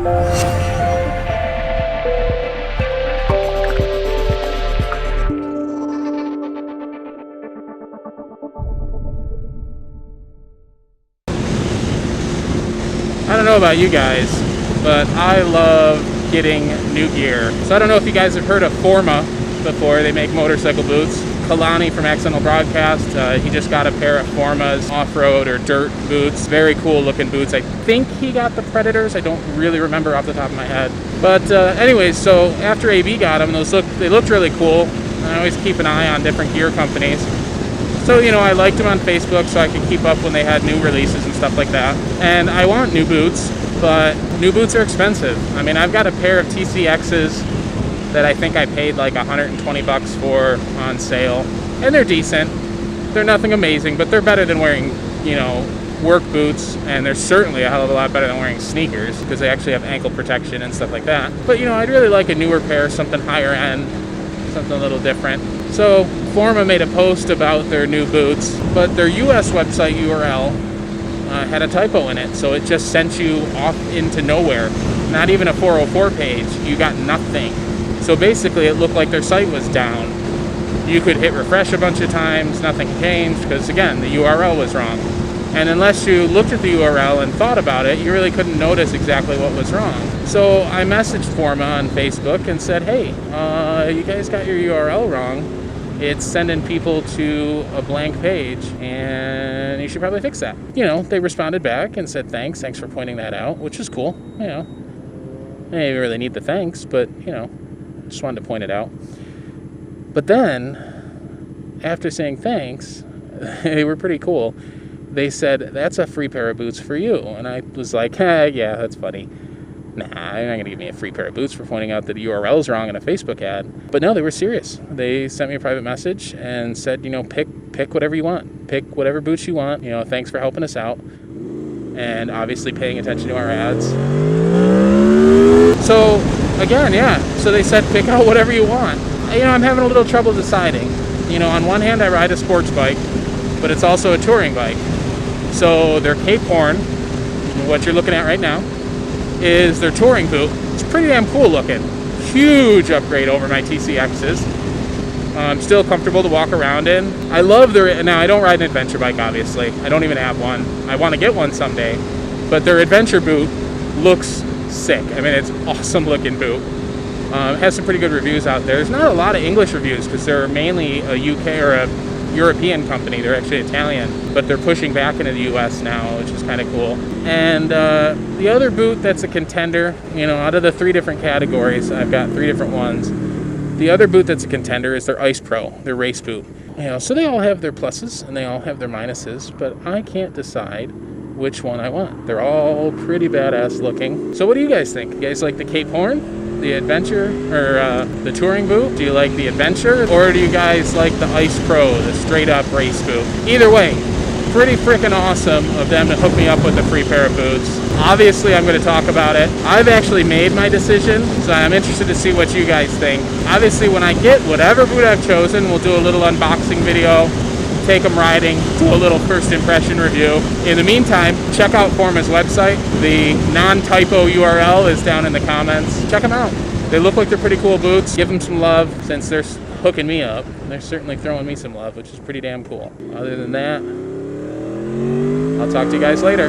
I don't know about you guys, but I love getting new gear. So I don't know if you guys have heard of Forma before. They make motorcycle boots. Kalani from Accidental Broadcast, he just got a pair of Forma's off-road or dirt boots. Very cool looking boots. I think he got the Predators. I don't really remember off the top of my head. But anyways, so after AB got them, they looked really cool. I always keep an eye on different gear companies. So, you know, I liked them on Facebook so I could keep up when they had new releases and stuff like that. And I want new boots, but new boots are expensive. I mean, I've got a pair of TCXs that I think I paid like $120 for on sale. And they're decent. They're nothing amazing, but they're better than wearing, you know, work boots. And they're certainly a hell of a lot better than wearing sneakers because they actually have ankle protection and stuff like that. But, you know, I'd really like a newer pair, something higher end, something a little different. So Forma made a post about their new boots, but their US website URL had a typo in it. So it just sent you off into nowhere. Not even a 404 page. You got nothing. So basically it looked like their site was down. You could hit refresh a bunch of times, nothing changed, because again, the URL was wrong. And unless you looked at the URL and thought about it, you really couldn't notice exactly what was wrong. So I messaged Forma on Facebook and said, hey, you guys got your URL wrong. It's sending people to a blank page, and you should probably fix that. You know, they responded back and said, thanks for pointing that out, which is cool. You know, I didn't really need the thanks, but, you know, just wanted to point it out. But then, after saying thanks, they were pretty cool. They said, that's a free pair of boots for you. And I was like, yeah, that's funny. Nah, they're not going to give me a free pair of boots for pointing out that the URL is wrong in a Facebook ad. But no, they were serious. They sent me a private message and said, you know, pick whatever you want. Pick whatever boots you want. You know, thanks for helping us out. And obviously paying attention to our ads. So, again, yeah. So they said, pick out whatever you want. You know, I'm having a little trouble deciding. You know, on one hand, I ride a sports bike, but it's also a touring bike. So their Cape Horn, what you're looking at right now, is their touring boot. It's pretty damn cool looking. Huge upgrade over my TCXs. Still comfortable to walk around in. I love their, now I don't ride an adventure bike, obviously. I don't even have one. I want to get one someday. But their adventure boot looks sick. I mean, it's an awesome looking boot. It has some pretty good reviews out there. There's not a lot of English reviews because they're mainly a UK or a European company. They're actually Italian, but they're pushing back into the US now, which is kind of cool. And the other boot that's a contender, you know, out of the 3 different categories, I've got 3 different ones. The other boot that's a contender is their Ice Pro, their race boot. You know, so they all have their pluses and they all have their minuses, but I can't decide which one I want. They're all pretty badass looking. So what do you guys think? You guys like the Cape Horn? The adventure or the touring boot? Do you like the adventure, or do you guys like the Ice Pro, the straight up race boot? Either way, pretty freaking awesome of them to hook me up with a free pair of boots. Obviously, I'm going to talk about it. I've actually made my decision, so I'm interested to see what you guys think. Obviously, when I get whatever boot I've chosen, we'll do a little unboxing video, take them riding, do a little first impression review. In the meantime, check out Forma's website. The non-typo URL is down in the comments. Check them out. They look like they're pretty cool boots. Give them some love since they're hooking me up. They're certainly throwing me some love, which is pretty damn cool. Other than that, I'll talk to you guys later.